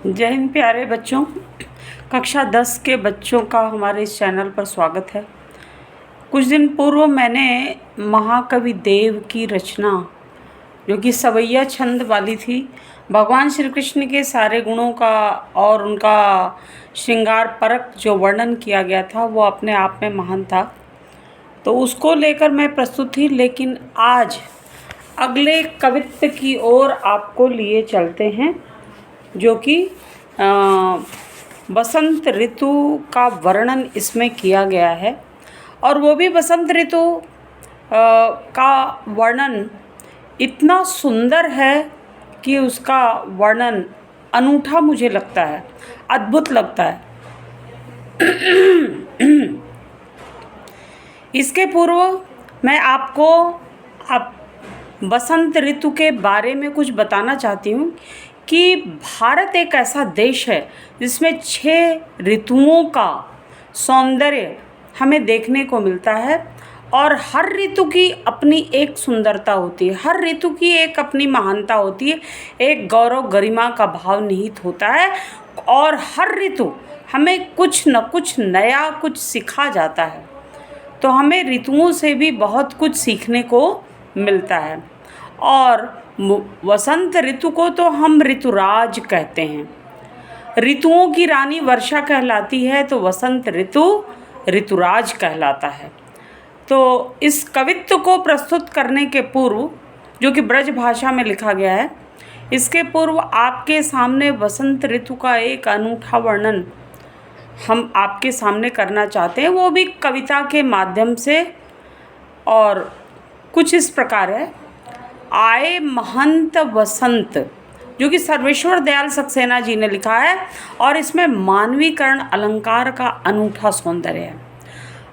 जय हिंद प्यारे बच्चों। कक्षा 10 के बच्चों का हमारे इस चैनल पर स्वागत है। कुछ दिन पूर्व मैंने महाकवि देव की रचना, जो कि सवैया छंद वाली थी, भगवान श्री कृष्ण के सारे गुणों का और उनका श्रृंगार परक जो वर्णन किया गया था वो अपने आप में महान था, तो उसको लेकर मैं प्रस्तुत थी। लेकिन आज अगले कवित्व की ओर आपको लिए चलते हैं, जो कि बसंत ऋतु का वर्णन इसमें किया गया है। और वो भी बसंत ऋतु का वर्णन इतना सुंदर है कि उसका वर्णन अनूठा मुझे लगता है, अद्भुत लगता है। इसके पूर्व मैं आपको बसंत ऋतु के बारे में कुछ बताना चाहती हूँ कि भारत एक ऐसा देश है जिसमें 6 ऋतुओं का सौंदर्य हमें देखने को मिलता है, और हर ऋतु की अपनी एक सुंदरता होती है, हर ऋतु की एक अपनी महानता होती है, एक गौरव गरिमा का भाव निहित होता है, और हर ऋतु हमें कुछ न कुछ नया कुछ सिखा जाता है। तो हमें ऋतुओं से भी बहुत कुछ सीखने को मिलता है। और वसंत ऋतु को तो हम ऋतुराज कहते हैं। ऋतुओं की रानी वर्षा कहलाती है, तो वसंत ऋतु ऋतुराज कहलाता है। तो इस कवित्व को प्रस्तुत करने के पूर्व, जो कि ब्रज भाषा में लिखा गया है, इसके पूर्व आपके सामने वसंत ऋतु का एक अनूठा वर्णन हम आपके सामने करना चाहते हैं, वो भी कविता के माध्यम से। और कुछ इस प्रकार है। आए महंत वसंत, जो कि सर्वेश्वर दयाल सक्सेना जी ने लिखा है, और इसमें मानवीकरण अलंकार का अनूठा सौंदर्य है।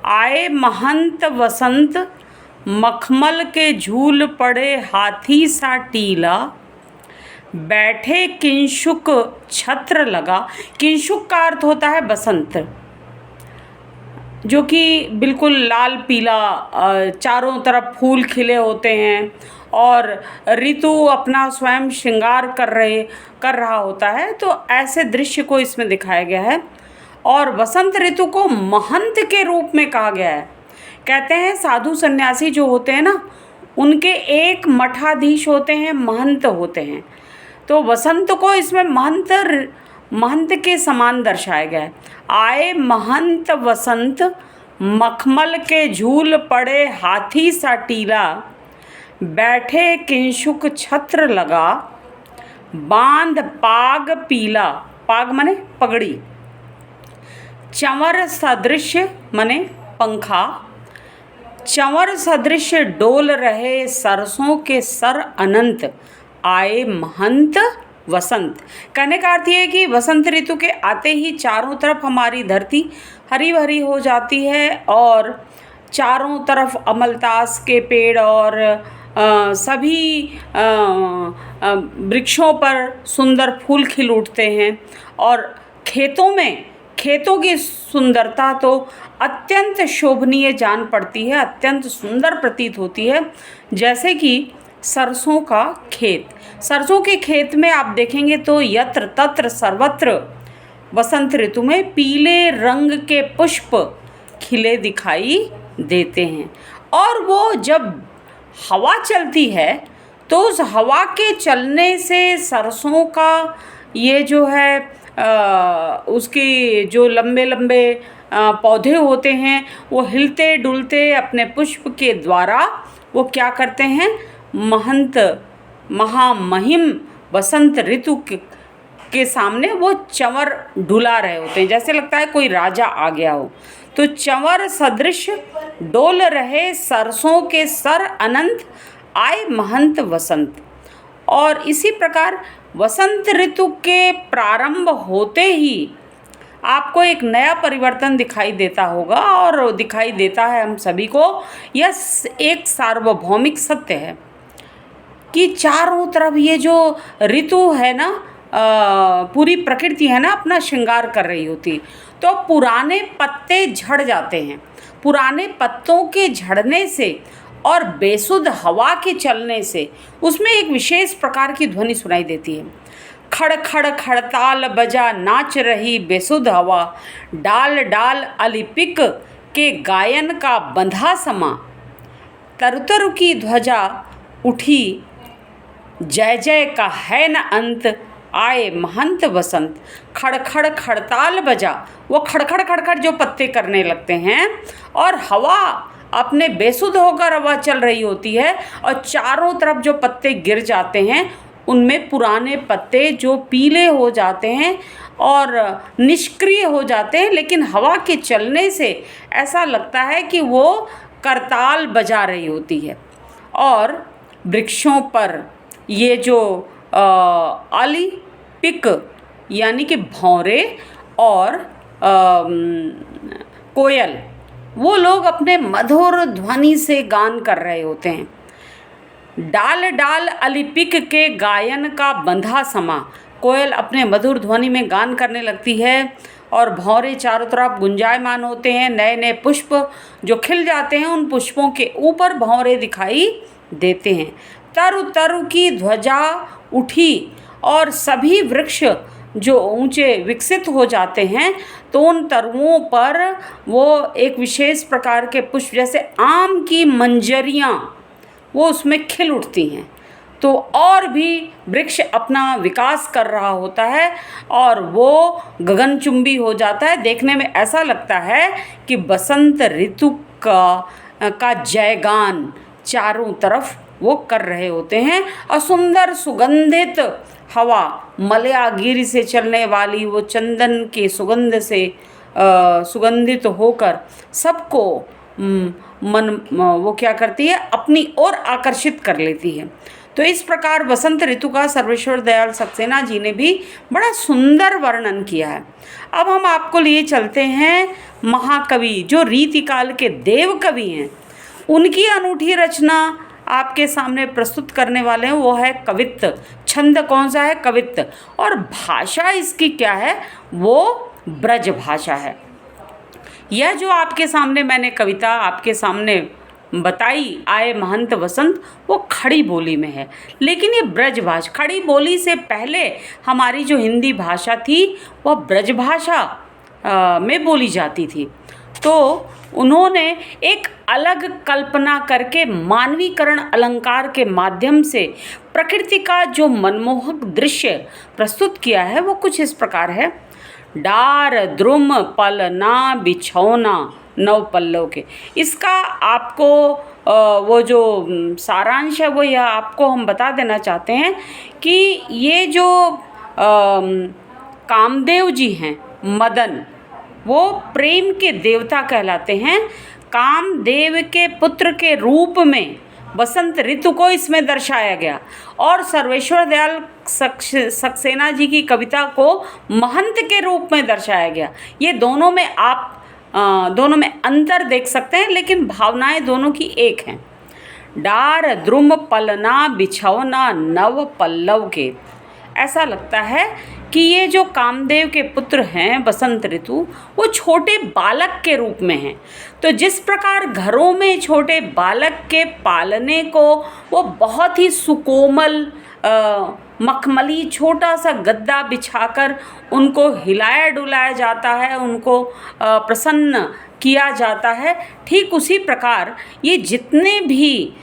आए महंत वसंत, मखमल के झूल पड़े हाथी सा टीला, बैठे किंशुक छत्र लगा। किंशुक का अर्थ होता है बसंत, जो कि बिल्कुल लाल पीला, चारों तरफ फूल खिले होते हैं और ऋतु अपना स्वयं श्रृंगार कर रहा होता है। तो ऐसे दृश्य को इसमें दिखाया गया है। और वसंत ऋतु को महंत के रूप में कहा गया है। कहते हैं साधु सन्यासी जो होते हैं ना, उनके एक मठाधीश होते हैं, महंत होते हैं। तो वसंत को इसमें महंत के समान दर्शाया गया है। आए महंत वसंत, मखमल के झूल पड़े हाथी सा टीला, बैठे किंशुक छत्र लगा, बांध पाग पीला, पाग मने पगड़ी, चंवर सदृश मने पंखा, चंवर सदृश डोल रहे सरसों के सर अनंत, आए महंत वसंत। कहने का अर्थ ये है कि वसंत ऋतु के आते ही चारों तरफ हमारी धरती हरी भरी हो जाती है, और चारों तरफ अमलतास के पेड़ और सभी वृक्षों पर सुंदर फूल खिल उठते हैं। और खेतों की सुंदरता तो अत्यंत शोभनीय जान पड़ती है, अत्यंत सुंदर प्रतीत होती है। जैसे कि सरसों का खेत, सरसों के खेत में आप देखेंगे तो यत्र तत्र सर्वत्र वसंत ऋतु में पीले रंग के पुष्प खिले दिखाई देते हैं। और वो जब हवा चलती है तो उस हवा के चलने से सरसों का ये जो है उसकी जो लंबे लंबे पौधे होते हैं, वो हिलते डुलते अपने पुष्प के द्वारा वो क्या करते हैं, महंत महामहिम वसंत ऋतु के सामने वो चंवर डुला रहे होते हैं, जैसे लगता है कोई राजा आ गया हो। तो चंवर सदृश डोल रहे सरसों के सर अनंत, आए महंत वसंत। और इसी प्रकार वसंत ऋतु के प्रारंभ होते ही आपको एक नया परिवर्तन दिखाई देता होगा, और दिखाई देता है हम सभी को। यह एक सार्वभौमिक सत्य है कि चारों तरफ ये जो ऋतु है ना, पूरी प्रकृति है ना, अपना श्रृंगार कर रही होती। तो पुराने पत्ते झड़ जाते हैं, पुराने पत्तों के झड़ने से और बेसुध हवा के चलने से उसमें एक विशेष प्रकार की ध्वनि सुनाई देती है। खड़ खड़ खड़ताल बजा नाच रही बेसुध हवा, डाल डाल अलिपिक के गायन का बंधा समा, तरु की ध्वजा उठी जय जय का है न अंत, आए महंत बसंत। खड़ खड़ खड़ताल बजा, वो खड़खड़ खड़खड़ जो पत्ते करने लगते हैं और हवा अपने बेसुध होकर हवा चल रही होती है और चारों तरफ जो पत्ते गिर जाते हैं उनमें पुराने पत्ते जो पीले हो जाते हैं और निष्क्रिय हो जाते हैं, लेकिन हवा के चलने से ऐसा लगता है कि वो करताल बजा रही होती है। और वृक्षों पर ये जो अलिपिक यानी कि भौरे और कोयल, वो लोग अपने मधुर ध्वनि से गान कर रहे होते हैं। डाल डाल अलिपिक के गायन का बंधा समा, कोयल अपने मधुर ध्वनि में गान करने लगती है और भौरे चारों तरफ गुंजायमान होते हैं। नए नए पुष्प जो खिल जाते हैं उन पुष्पों के ऊपर भौरे दिखाई देते हैं। तरु तरु की ध्वजा उठी और सभी वृक्ष जो ऊंचे विकसित हो जाते हैं तो उन तरुओं पर वो एक विशेष प्रकार के पुष्प जैसे आम की मंजरियाँ वो उसमें खिल उठती हैं, तो और भी वृक्ष अपना विकास कर रहा होता है और वो गगनचुंबी हो जाता है। देखने में ऐसा लगता है कि बसंत ऋतु का जयगान चारों तरफ वो कर रहे होते हैं और सुंदर सुगंधित हवा मलयागिरी से चलने वाली वो चंदन के सुगंध से सुगंधित होकर सबको मन वो क्या करती है, अपनी ओर आकर्षित कर लेती है। तो इस प्रकार बसंत ऋतु का सर्वेश्वर दयाल सक्सेना जी ने भी बड़ा सुंदर वर्णन किया है। अब हम आपको लिए चलते हैं महाकवि जो रीतिकाल के देव कवि हैं, उनकी अनूठी रचना आपके सामने प्रस्तुत करने वाले हैं। वो है कवित्त। छंद कौन सा है? कवित्त। और भाषा इसकी क्या है? वो ब्रज भाषा है। यह जो आपके सामने मैंने कविता आपके सामने बताई आए महंत बसंत, वो खड़ी बोली में है, लेकिन ये ब्रज भाषा, खड़ी बोली से पहले हमारी जो हिंदी भाषा थी वह ब्रज भाषा में बोली जाती थी। तो उन्होंने एक अलग कल्पना करके मानवीकरण अलंकार के माध्यम से प्रकृति का जो मनमोहक दृश्य प्रस्तुत किया है वो कुछ इस प्रकार है। डार द्रुम पलना बिछौना नव पल्लव के, इसका आपको वो जो सारांश है वो यह आपको हम बता देना चाहते हैं कि ये जो कामदेव जी हैं, मदन, वो प्रेम के देवता कहलाते हैं। कामदेव के पुत्र के रूप में बसंत ऋतु को इसमें दर्शाया गया और सर्वेश्वर दयाल सक्सेना जी की कविता को महंत के रूप में दर्शाया गया। ये दोनों में आप दोनों में अंतर देख सकते हैं, लेकिन भावनाएं दोनों की एक हैं। डार द्रुम पलना बिछौना नव पल्लव के, ऐसा लगता है कि ये जो कामदेव के पुत्र हैं बसंत ऋतु, वो छोटे बालक के रूप में हैं। तो जिस प्रकार घरों में छोटे बालक के पालने को वो बहुत ही सुकोमल मखमली छोटा सा गद्दा बिछाकर उनको हिलाया डुलाया जाता है, उनको प्रसन्न किया जाता है, ठीक उसी प्रकार ये जितने भी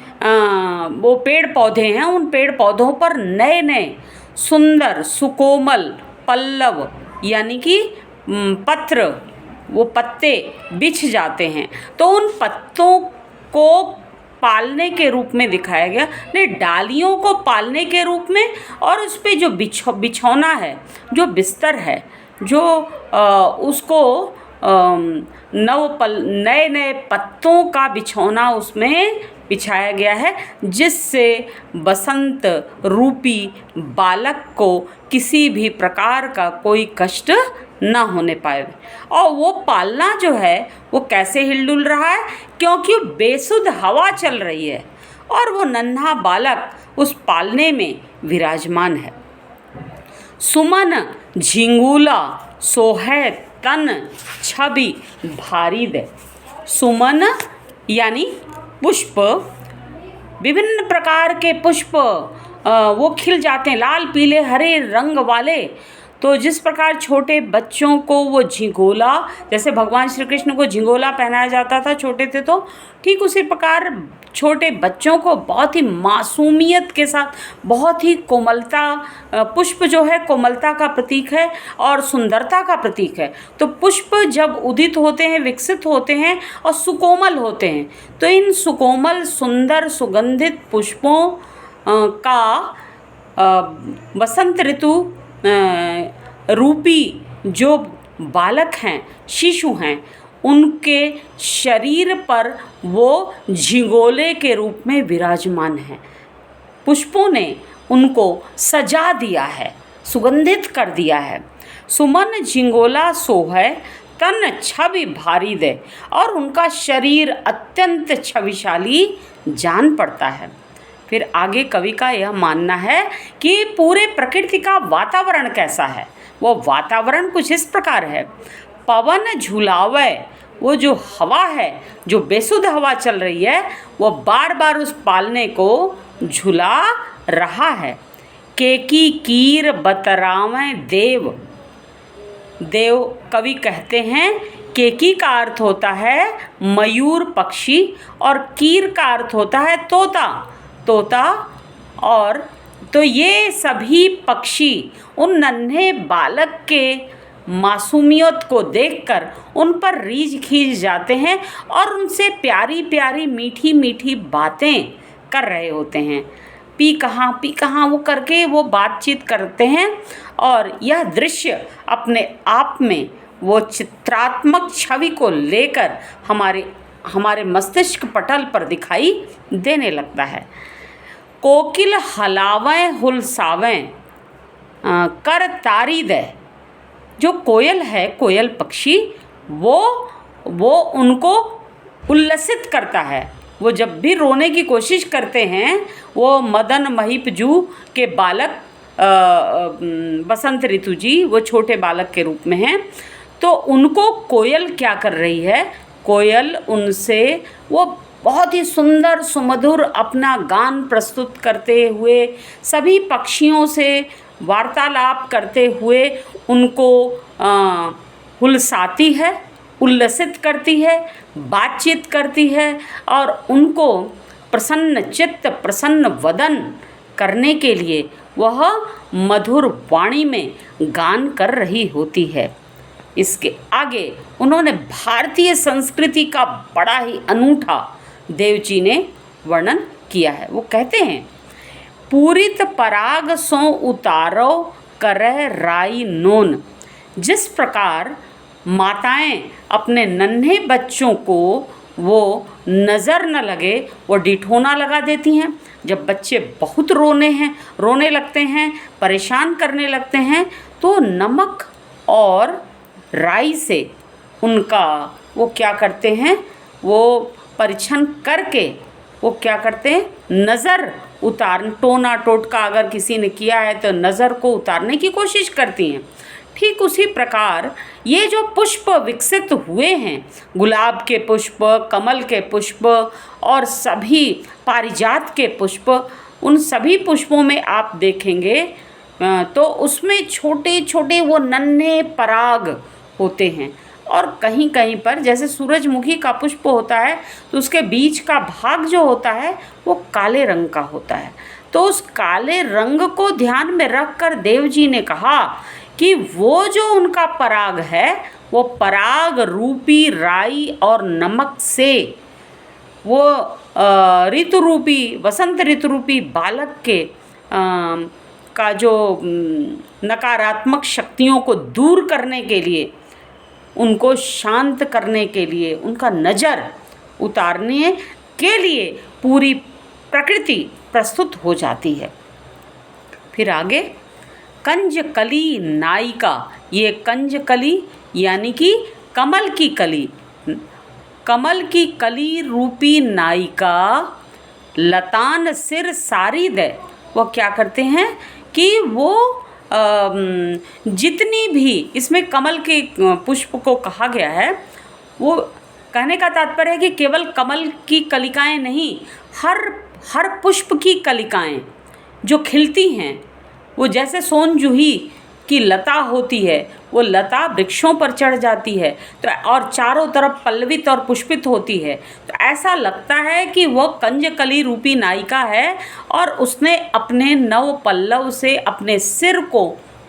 वो पेड़ पौधे हैं उन पेड़ पौधों पर नए नए सुंदर सुकोमल पल्लव यानी कि पत्र, वो पत्ते बिछ जाते हैं। तो उन पत्तों को पालने के रूप में दिखाया गया, ने डालियों को पालने के रूप में, और उस पे जो बिछौना है, जो बिस्तर है, जो उसको नए नए पत्तों का बिछौना उसमें बिछाया गया है, जिससे बसंत रूपी बालक को किसी भी प्रकार का कोई कष्ट ना होने पाए। और वो पालना जो है वो कैसे हिलडुल रहा है, क्योंकि बेसुध हवा चल रही है और वो नन्हा बालक उस पालने में विराजमान है। सुमन झिंगुला सोहे तन छवि भारी दे। सुमन यानी पुष्प, विभिन्न प्रकार के पुष्प वो खिल जाते हैं, लाल पीले हरे रंग वाले। तो जिस प्रकार छोटे बच्चों को वो झिंगोला, जैसे भगवान श्री कृष्ण को झिंगोला पहनाया जाता था छोटे थे, तो ठीक उसी प्रकार छोटे बच्चों को बहुत ही मासूमियत के साथ, बहुत ही कोमलता, पुष्प जो है कोमलता का प्रतीक है और सुंदरता का प्रतीक है। तो पुष्प जब उदित होते हैं, विकसित होते हैं और सुकोमल होते हैं, तो इन सुकोमल सुंदर सुगंधित पुष्पों का वसंत ऋतु रूपी जो बालक हैं, शिशु हैं, उनके शरीर पर वो झिंगोले के रूप में विराजमान हैं। पुष्पों ने उनको सजा दिया है, सुगंधित कर दिया है। सुमन झिंगोला सोहै तन छवि भारी दे, और उनका शरीर अत्यंत छविशाली जान पड़ता है। फिर आगे कवि का यह मानना है कि पूरे प्रकृति का वातावरण कैसा है। वो वातावरण कुछ इस प्रकार है। पवन झुलावे, वो जो हवा है, जो बेसुध हवा चल रही है, वो बार बार उस पालने को झुला रहा है। केकी कीर बतरावें देव, देव कवि कहते हैं केकी का अर्थ होता है मयूर पक्षी, और कीर का अर्थ होता है तोता, तोता। और तो ये सभी पक्षी उन नन्हे बालक के मासूमियत को देखकर उन पर रीझ खींच जाते हैं और उनसे प्यारी प्यारी मीठी मीठी बातें कर रहे होते हैं। पी कहाँ वो करके वो बातचीत करते हैं। और यह दृश्य अपने आप में वो चित्रात्मक छवि को लेकर हमारे मस्तिष्क पटल पर दिखाई देने लगता है। कोकिल हलावें हुलसावें कर तारी दे, जो कोयल है, कोयल पक्षी, वो उनको उल्लसित करता है। वो जब भी रोने की कोशिश करते हैं, वो मदन महिपजू के बालक बसंत ऋतु जी, वो छोटे बालक के रूप में हैं, तो उनको कोयल क्या कर रही है, कोयल उनसे वो बहुत ही सुंदर सुमधुर अपना गान प्रस्तुत करते हुए, सभी पक्षियों से वार्तालाप करते हुए उनको हुलसाती है, उल्लसित करती है, बातचीत करती है और उनको प्रसन्न चित्त प्रसन्न वदन करने के लिए वह मधुर वाणी में गान कर रही होती है। इसके आगे उन्होंने भारतीय संस्कृति का बड़ा ही अनूठा देव जी ने वर्णन किया है। वो कहते हैं, पूरित पराग सो उतारो करह राई नोन। जिस प्रकार माताएं अपने नन्हे बच्चों को वो नज़र न लगे वो डिठोना लगा देती हैं। जब बच्चे बहुत रोने लगते हैं, परेशान करने लगते हैं, तो नमक और राई से उनका वो क्या करते हैं, वो परीक्षण करके वो क्या करते हैं, नज़र टोना टोटका अगर किसी ने किया है तो नज़र को उतारने की कोशिश करती हैं। ठीक उसी प्रकार ये जो पुष्प विकसित हुए हैं, गुलाब के पुष्प, कमल के पुष्प और सभी पारिजात के पुष्प, उन सभी पुष्पों में आप देखेंगे तो उसमें छोटे छोटे वो नन्हे पराग होते हैं। और कहीं कहीं पर जैसे सूरजमुखी का पुष्प होता है तो उसके बीच का भाग जो होता है वो काले रंग का होता है। तो उस काले रंग को ध्यान में रखकर देव जी ने कहा कि वो जो उनका पराग है वो पराग रूपी राई और नमक से वो ऋतु रूपी वसंत ऋतु रूपी बालक के का जो नकारात्मक शक्तियों को दूर करने के लिए, उनको शांत करने के लिए, उनका नज़र उतारने के लिए पूरी प्रकृति प्रस्तुत हो जाती है। फिर आगे कंजकली नायिका, ये कंजकली यानी कि कमल की कली, कमल की कली रूपी नायिका लतान सिर सारी दे। वो क्या करते हैं कि वो जितनी भी इसमें कमल के पुष्प को कहा गया है, वो कहने का तात्पर्य है कि केवल कमल की कलिकाएं नहीं, हर पुष्प की कलिकाएं जो खिलती हैं, वो जैसे सोन जूही की लता होती है, वो लता वृक्षों पर चढ़ जाती है तो और चारों तरफ पल्लवित और पुष्पित होती है, तो ऐसा लगता है कि वह कंजकली रूपी नायिका है और उसने अपने नव पल्लव से अपने सिर को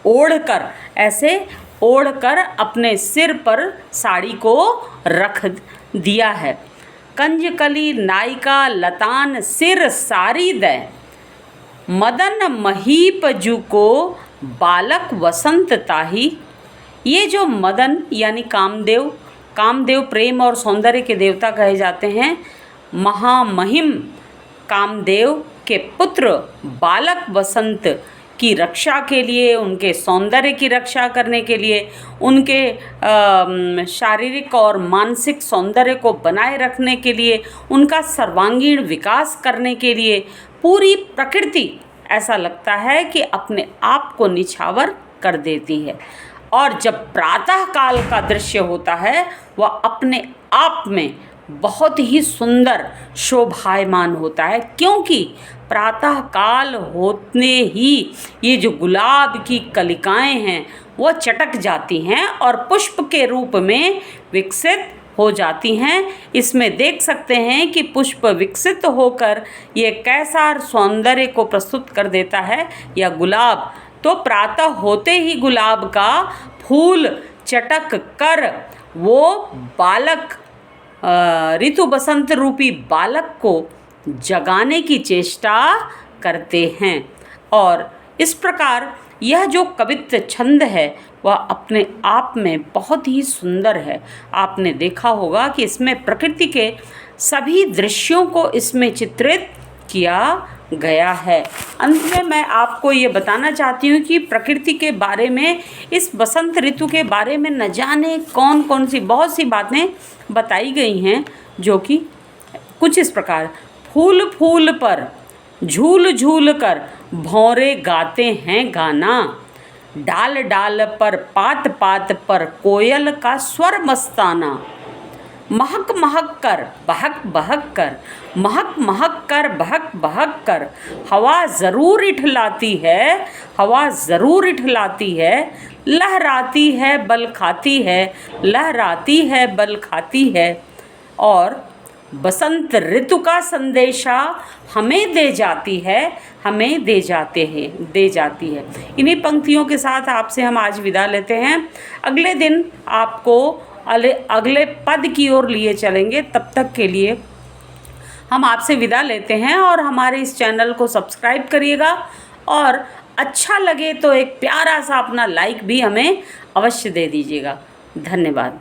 ओढ़कर, ऐसे ओढ़कर अपने सिर पर साड़ी को रख दिया है। कंजकली नायिका लतान सिर सारी दै, मदन महीप जू को बालक वसंत ताही। ये जो मदन यानी कामदेव, कामदेव प्रेम और सौंदर्य के देवता कहे जाते हैं, महामहिम कामदेव के पुत्र बालक वसंत की रक्षा के लिए, उनके सौंदर्य की रक्षा करने के लिए, उनके शारीरिक और मानसिक सौंदर्य को बनाए रखने के लिए, उनका सर्वांगीण विकास करने के लिए पूरी प्रकृति ऐसा लगता है कि अपने आप को निछावर कर देती है। और जब प्रातः काल का दृश्य होता है वह अपने आप में बहुत ही सुंदर शोभायमान होता है, क्योंकि प्रातः काल होते ही ये जो गुलाब की कलिकाएं हैं वो चटक जाती हैं और पुष्प के रूप में विकसित हो जाती हैं। इसमें देख सकते हैं कि पुष्प विकसित होकर ये कैसा सौंदर्य को प्रस्तुत कर देता है। यह गुलाब तो प्रातः होते ही गुलाब का फूल चटक कर वो बालक ऋतु बसंत रूपी बालक को जगाने की चेष्टा करते हैं। और इस प्रकार यह जो कवित्व छंद है वह अपने आप में बहुत ही सुंदर है। आपने देखा होगा कि इसमें प्रकृति के सभी दृश्यों को इसमें चित्रित किया गया है। अंत में मैं आपको ये बताना चाहती हूँ कि प्रकृति के बारे में, इस बसंत ऋतु के बारे में न जाने कौन कौन सी बहुत सी बातें बताई गई हैं, जो कि कुछ इस प्रकार, फूल फूल पर झूल झूल कर भौरे गाते हैं गाना, डाल डाल पर पात पात पर कोयल का स्वर मस्ताना, महक महक कर बहक बहक कर, महक महक कर बहक बहक कर, हवा ज़रूर इठलाती है, हवा ज़रूर इठलाती है, लहराती है बल खाती है, लहराती है बल खाती है, और बसंत ऋतु का संदेशा हमें दे जाती है, हमें दे जाती है। इन्हीं पंक्तियों के साथ आपसे हम आज विदा लेते हैं। अगले दिन आपको अगले पद की ओर लिए चलेंगे। तब तक के लिए हम आपसे विदा लेते हैं और हमारे इस चैनल को सब्सक्राइब करिएगा और अच्छा लगे तो एक प्यारा सा अपना लाइक भी हमें अवश्य दे दीजिएगा। धन्यवाद।